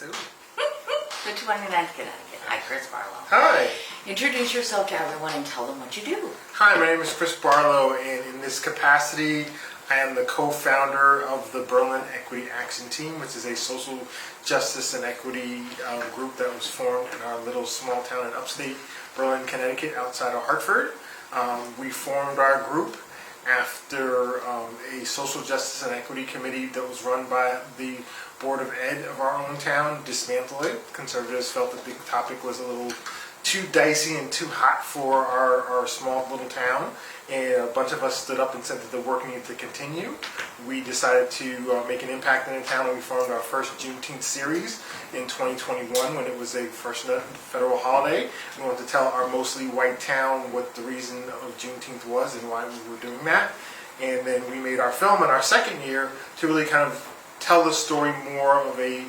do. The 29th Connecticut. Hi, Chris Barlow. Hi. Introduce yourself to everyone and tell them what you do. Hi, my name is Chris Barlow, and in this capacity, I am the co-founder of the Berlin Equity Action Team, which is a social justice and equity group that was formed in our little small town in upstate Berlin, Connecticut, outside of Hartford. We formed our group after a social justice and equity committee that was run by the Board of Ed of our own town dismantled it. Conservatives felt that the topic was a little too dicey and too hot for our small little town, and a bunch of us stood up and said that the work needed to continue. We decided to make an impact in the town, and we formed our first Juneteenth series in 2021 when it was a first federal holiday. We wanted to tell our mostly white town what the reason of Juneteenth was and why we were doing that. And then we made our film in our second year to really kind of tell the story more of a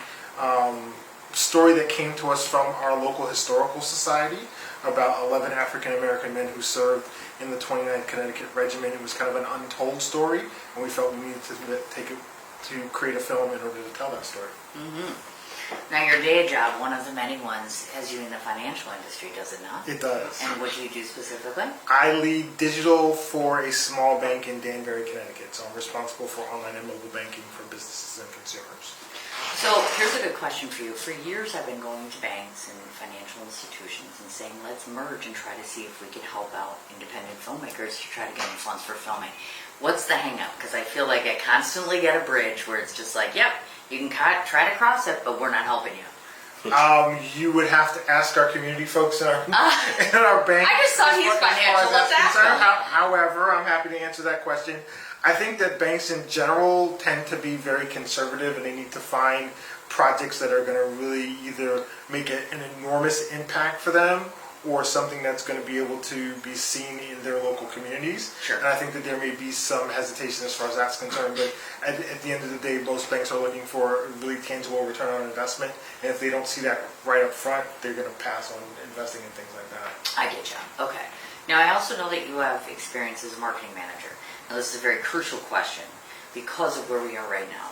story that came to us from our local historical society about 11 African American men who served in the 29th Connecticut Regiment. It was kind of an untold story, and we felt we needed to take it to create a film in order to tell that story. Mm-hmm. Now, your day job, one of the many ones, has you in the financial industry, does it not? It does. And what do you do specifically? I lead digital for a small bank in Danbury, Connecticut, so I'm responsible for online and mobile banking for businesses and consumers. So here's a good question for you. For years I've been going to banks and financial institutions and saying, let's merge and try to see if we can help out independent filmmakers to try to get them funds for filming. What's the hang up? Because I feel like I constantly get a bridge where it's just like, yep, you can try to cross it, but we're not helping you. You would have to ask our community folks in our bank. I just thought he's financial. Let's ask him. However, I'm happy to answer that question. I think that banks in general tend to be very conservative, and they need to find projects that are going to really either make an enormous impact for them or something that's going to be able to be seen in their local communities. Sure. And I think that there may be some hesitation as far as that's concerned, but at the end of the day, most banks are looking for a really tangible return on investment, and if they don't see that right up front, they're going to pass on investing in things like that. I get you. Okay. Now, I also know that you have experience as a marketing manager. Now, this is a very crucial question because of where we are right now.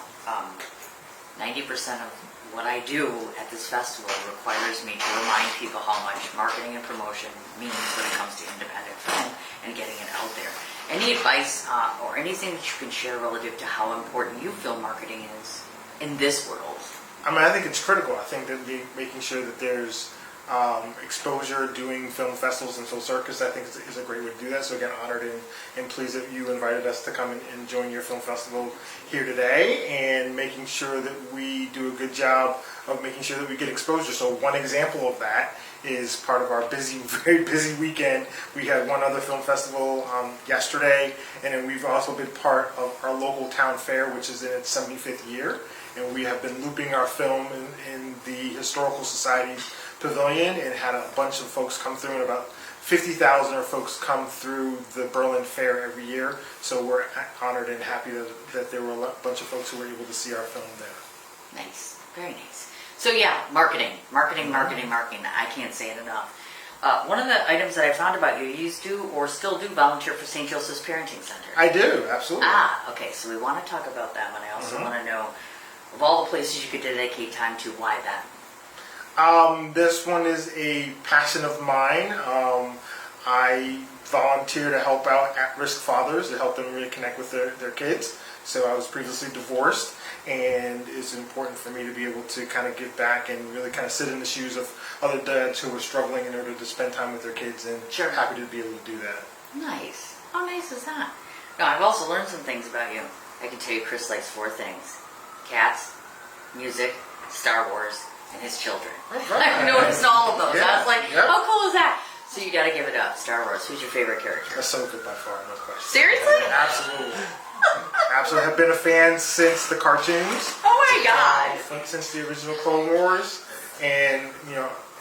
90% of what I do at this festival requires me to remind people how much marketing and promotion means when it comes to independent film and getting it out there. Any advice or anything that you can share relative to how important you feel marketing is in this world? I think it's critical. I think that making sure that there's exposure, doing film festivals and Film Circus, I think is a great way to do that. So again, honored and pleased that you invited us to come and join your film festival here today, and making sure that we do a good job of making sure that we get exposure. So one example of that is part of our very busy weekend. We had one other film festival yesterday, and then we've also been part of our local town fair, which is in its 75th year, and we have been looping our film in the Historical Society's pavilion and had a bunch of folks come through, and about 50,000 of folks come through the Berlin Fair every year. So we're honored and happy that there were a bunch of folks who were able to see our film there. Nice, very nice. So yeah, marketing. I can't say it enough. One of the items that I found about you, you used to or still do volunteer for St. Joseph's Parenting Center. I do, absolutely. Okay, so we want to talk about that, but I also want to know, of all the places you could dedicate time to, why that? This one is a passion of mine. I volunteer to help out at-risk fathers, to help them really connect with their kids. So I was previously divorced, and it's important for me to be able to kind of give back and really kind of sit in the shoes of other dads who are struggling in order to spend time with their kids, and happy to be able to do that. Nice. How nice is that? Now, I've also learned some things about you. I can tell you Chris likes 4 things: cats, music, Star Wars, and his children. I've noticed all of those. Yeah, I was like, how cool is that? So you got to give it up. Star Wars. Who's your favorite character? Ahsoka by far, no question. Seriously? Absolutely. Absolutely. Have been a fan since the cartoons. Oh my God. Since the original Clone Wars, and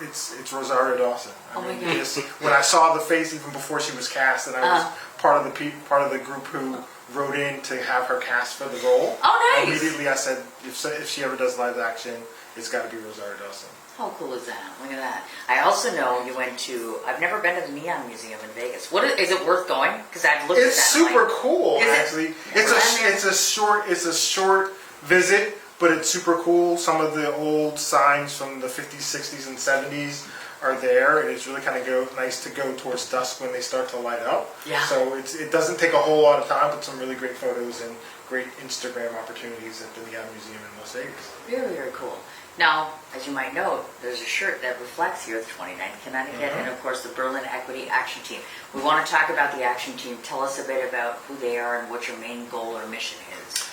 it's Rosario Dawson. Oh my God. When I saw the face even before she was cast, and I was part of the group who wrote in to have her cast for the role. Oh, nice. Immediately I said, if she ever does live action, it's got to be Rosario Dawson. How cool is that? Look at that. I also know you went to, I've never been to the Neon Museum in Vegas. Is it worth going? Because I've looked at that. It's super cool, Is it? actually. It's a short visit, but it's super cool. Some of the old signs from the 50s, 60s, and 70s are there, and it's really kind of nice to go towards dusk when they start to light up. Yeah. So it doesn't take a whole lot of time, but some really great photos and great Instagram opportunities at the Neon Museum in Las Vegas. Very, very cool. Now, as you might know, there's a shirt that reflects here, the 29th Connecticut, and of course the Berlin Equity Action Team. We want to talk about the Action Team. Tell us a bit about who they are and what your main goal or mission is.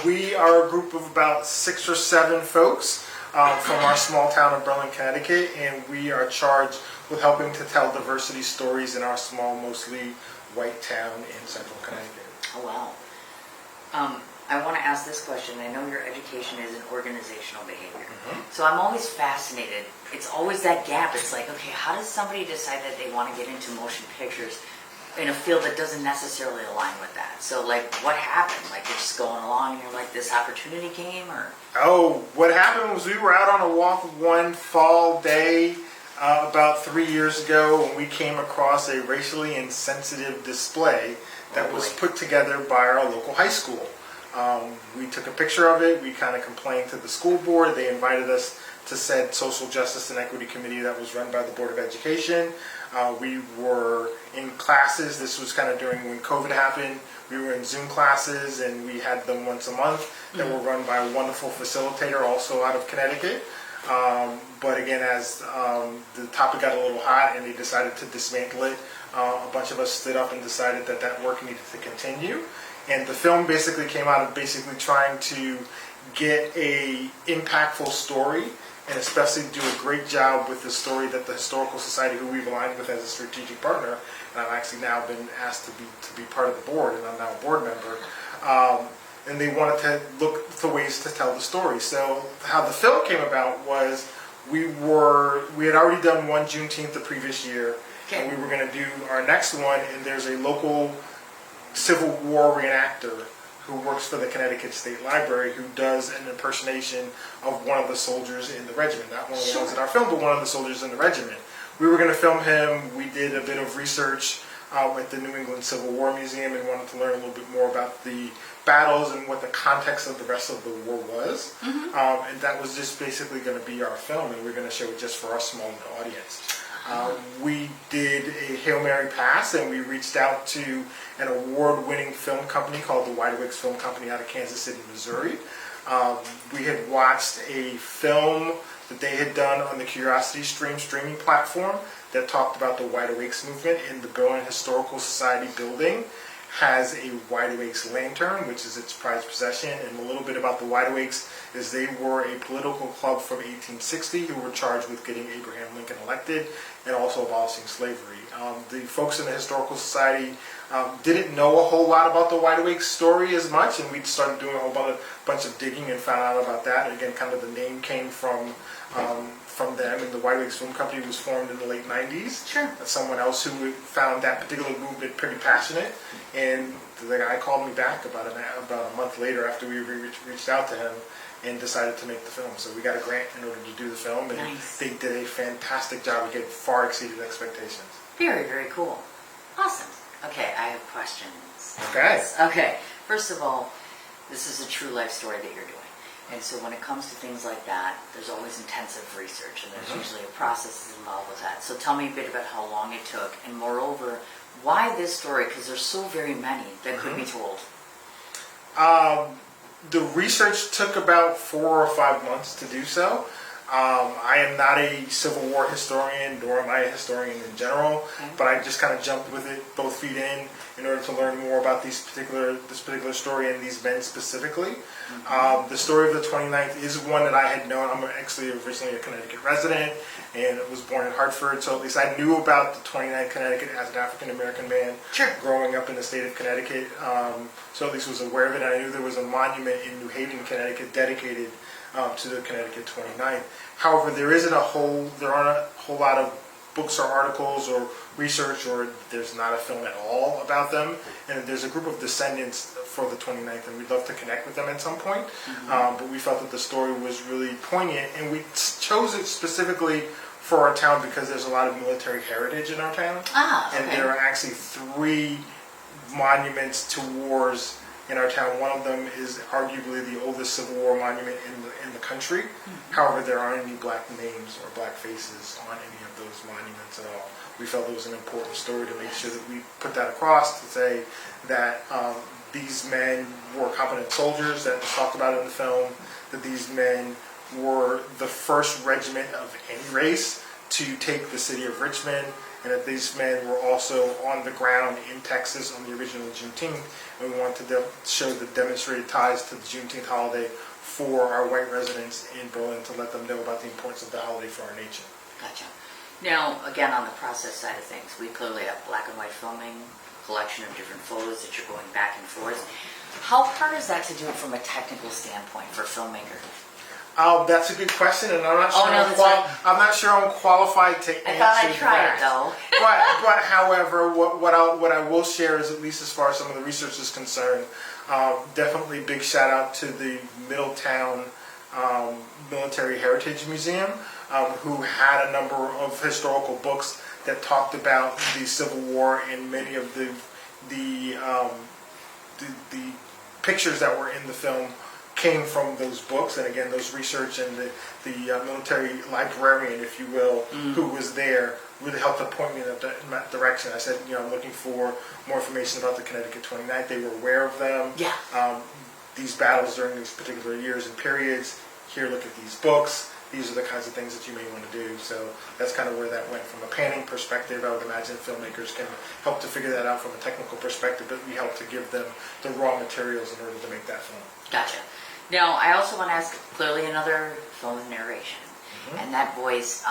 We are a group of about 6 or 7 folks from our small town of Berlin, Connecticut, and we are charged with helping to tell diversity stories in our small, mostly white town in central Connecticut. Oh, wow. I want to ask this question. I know your education is in organizational behavior. So I'm always fascinated. It's always that gap. It's like, okay, how does somebody decide that they want to get into motion pictures in a field that doesn't necessarily align with that? So, like, what happened? Like, you're just going along and you're like, this opportunity came, or? Oh, what happened was we were out on a walk one fall day about 3 years ago when we came across a racially insensitive display that was put together by our local high school. We took a picture of it. We kind of complained to the school board. They invited us to said social justice and equity committee that was run by the Board of Education. We were in classes. This was kind of during when COVID happened. We were in Zoom classes, and we had them once a month that were run by a wonderful facilitator also out of Connecticut. But again, as the topic got a little hot and they decided to dismantle it, a bunch of us stood up and decided that that work needed to continue. And the film basically came out of basically trying to get a impactful story, and especially do a great job with the story that the Historical Society, who we've aligned with as a strategic partner, and I've actually now been asked to be part of the board, and I'm now a board member, and they wanted to look for ways to tell the story. So how the film came about was we had already done one Juneteenth the previous year, and we were going to do our next one, and there's a local Civil War reenactor who works for the Connecticut State Library who does an impersonation of one of the soldiers in the regiment. Not one of the ones in our film, but one of the soldiers in the regiment. We were going to film him. We did a bit of research at the New England Civil War Museum and wanted to learn a little bit more about the battles and what the context of the rest of the war was. And that was just basically going to be our film, and we we're going to show it just for our small audience. We did a Hail Mary pass, and we reached out to an award-winning film company called the Wide Awakes Film Company out of Kansas City, Missouri. We had watched a film that they had done on the Curiosity Stream streaming platform that talked about the Wide Awakes movement. In the Berlin Historical Society building has a Wide Awakes lantern, which is its prized possession. And a little bit about the Wide Awakes is they were a political club from 1860 who were charged with getting Abraham Lincoln elected and also abolishing slavery. The folks in the Historical Society didn't know a whole lot about the Wide Awakes story as much, and we started doing a whole bunch of digging and found out about that. And again, kind of the name came from them, and the Wide Awakes Film Company was formed in the late 90s. Sure. Someone else who found that particular movement pretty passionate, and the guy called me back about a month later after we reached out to him and decided to make the film. So we got a grant in order to do the film, and they did a fantastic job. We far exceeded expectations. Very, very cool. Awesome. Okay, I have questions. Okay. Okay. First of all, this is a true life story that you're doing. And so when it comes to things like that, there's always intensive research, and there's usually a process involved with that. So tell me a bit about how long it took, and moreover, why this story? Because there's so very many that could be told. The research took about 4 or 5 months to do so. I am not a Civil War historian, nor am I a historian in general, but I just kind of jumped with it, both feet in order to learn more about this particular story and these men specifically. The story of the 29th is one that I had known. I'm actually originally a Connecticut resident and was born in Hartford, so at least I knew about the 29th Connecticut as an African-American man growing up in the state of Connecticut. So at least was aware of it. I knew there was a monument in New Haven, Connecticut dedicated to the Connecticut 29th. However, there aren't a whole lot of books or articles or research, or there's not a film at all about them. And there's a group of descendants for the 29th, and we'd love to connect with them at some point. But we felt that the story was really poignant, and we chose it specifically for our town because there's a lot of military heritage in our town. And there are actually 3 monuments to wars in our town. One of them is arguably the oldest Civil War monument in the country. However, there aren't any black names or black faces on any of those monuments at all. We felt it was an important story to make sure that we put that across, to say that these men were competent soldiers that was talked about in the film, that these men were the first regiment of any race to take the city of Richmond, and that these men were also on the ground in Texas on the original Juneteenth. And we wanted to show the demonstrated ties to the Juneteenth holiday for our white residents in Berlin, to let them know about the importance of the holiday for our nation. Gotcha. Now, again, on the process side of things, we clearly have black and white filming, collection of different photos that you're going back and forth. How hard is that to do it from a technical standpoint for a filmmaker? That's a good question, and I'm not sure. I'm not sure I'm qualified to answer. I thought I'd try that. It though. but however, what I will share is, at least as far as some of the research is concerned, definitely big shout out to the Middletown Military Heritage Museum, who had a number of historical books that talked about the Civil War, and many of the pictures that were in the film came from those books. And again, those research and the military librarian, if you will, who was there, really helped to point me in that direction. I said, I'm looking for more information about the Connecticut 29th. They were aware of them. Yeah. These battles during these particular years and periods. Here, look at these books. These are the kinds of things that you may want to do. So that's kind of where that went. From a panning perspective, I would imagine filmmakers can help to figure that out from a technical perspective, but we help to give them the raw materials in order to make that film. Gotcha. Now, I also want to ask, clearly another film of narration, and that voice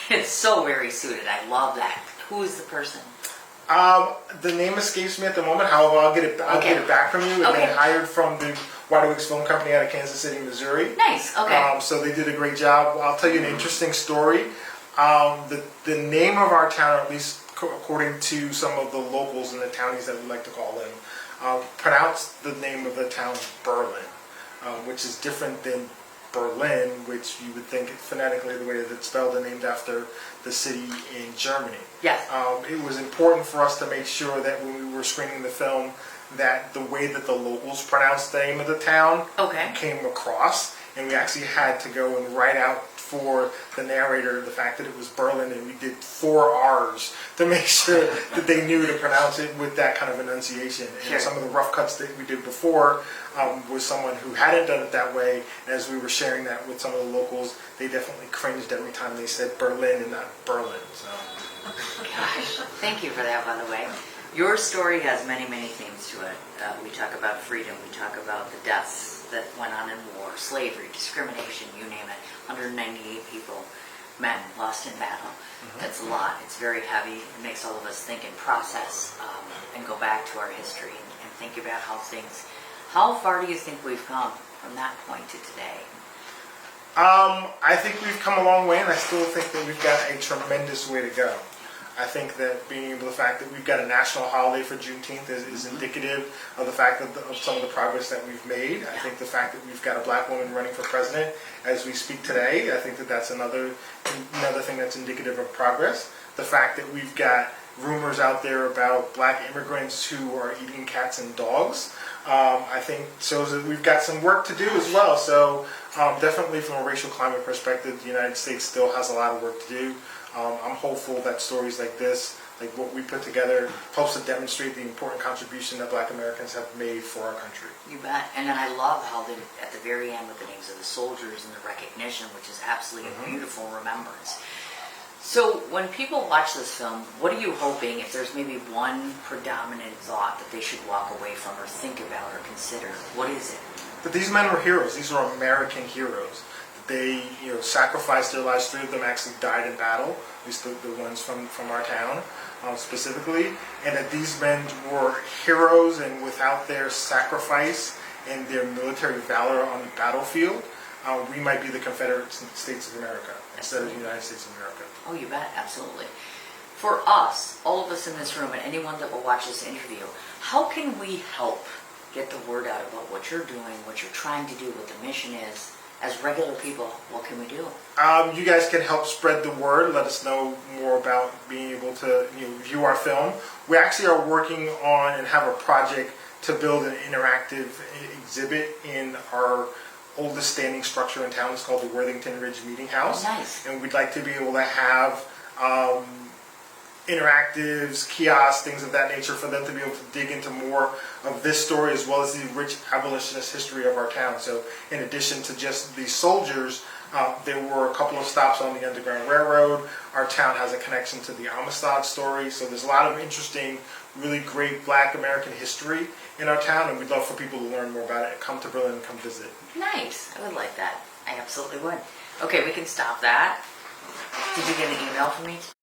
is so very suited. I love that. Who is the person? The name escapes me at the moment. However, I'll get it back from you. It's been hired from the Wide Awakes Film Company out of Kansas City, Missouri. Nice. Okay. So they did a great job. I'll tell you an interesting story. The name of our town, or at least according to some of the locals and the townies that we like to call them, pronounce the name of the town Berlin, which is different than Berlin, which you would think phonetically the way that it's spelled and named after the city in Germany. Yes. It was important for us to make sure that when we were screening the film, that the way that the locals pronounced the name of the town came across, and we actually had to go and write out for the narrator the fact that it was Berlin, and we did 4 R's to make sure that they knew to pronounce it with that kind of enunciation. And some of the rough cuts that we did before was someone who hadn't done it that way, and as we were sharing that with some of the locals, they definitely cringed every time they said Berlin and not Berlin. So. Gosh, thank you for that, by the way. Your story has many, many themes to it. We talk about freedom, we talk about the deaths that went on in war, slavery, discrimination, you name it. 198 people, men, lost in battle. That's a lot. It's very heavy. It makes all of us think and process and go back to our history and think about how far do you think we've come from that point to today? I think we've come a long way, and I still think that we've got a tremendous way to go. I think that the fact that we've got a national holiday for Juneteenth is indicative of the fact of some of the progress that we've made. I think the fact that we've got a black woman running for president as we speak today, I think that that's another thing that's indicative of progress. The fact that we've got rumors out there about black immigrants who are eating cats and dogs, I think shows that we've got some work to do as well. So definitely from a racial climate perspective, the United States still has a lot of work to do. I'm hopeful that stories like this, like what we put together, helps to demonstrate the important contribution that black Americans have made for our country. You bet. And then I love how at the very end with the names of the soldiers and the recognition, which is absolutely a beautiful remembrance. So when people watch this film, what are you hoping, if there's maybe one predominant thought that they should walk away from or think about or consider, what is it? But these men were heroes. These were American heroes. They, sacrificed their lives. 3 of them actually died in battle, at least the ones from our town specifically. And that these men were heroes, and without their sacrifice and their military valor on the battlefield, we might be the Confederate States of America instead of the United States of America. Oh, you bet, absolutely. For us, all of us in this room, and anyone that will watch this interview, how can we help get the word out about what you're doing, what you're trying to do, what the mission is? As regular people, what can we do? You guys can help spread the word. Let us know more about being able to view our film. We actually are working on and have a project to build an interactive exhibit in our oldest standing structure in town. It's called the Worthington Ridge Meeting House. Nice. And we'd like to be able to have interactives, kiosks, things of that nature for them to be able to dig into more of this story as well as the rich abolitionist history of our town. So in addition to just the soldiers, there were a couple of stops on the Underground Railroad. Our town has a connection to the Amistad story. So there's a lot of interesting, really great Black American history in our town, and we'd love for people to learn more about it. Come to Berlin and come visit. Nice. I would like that. I absolutely would. Okay, we can stop that. Did you get an email from me?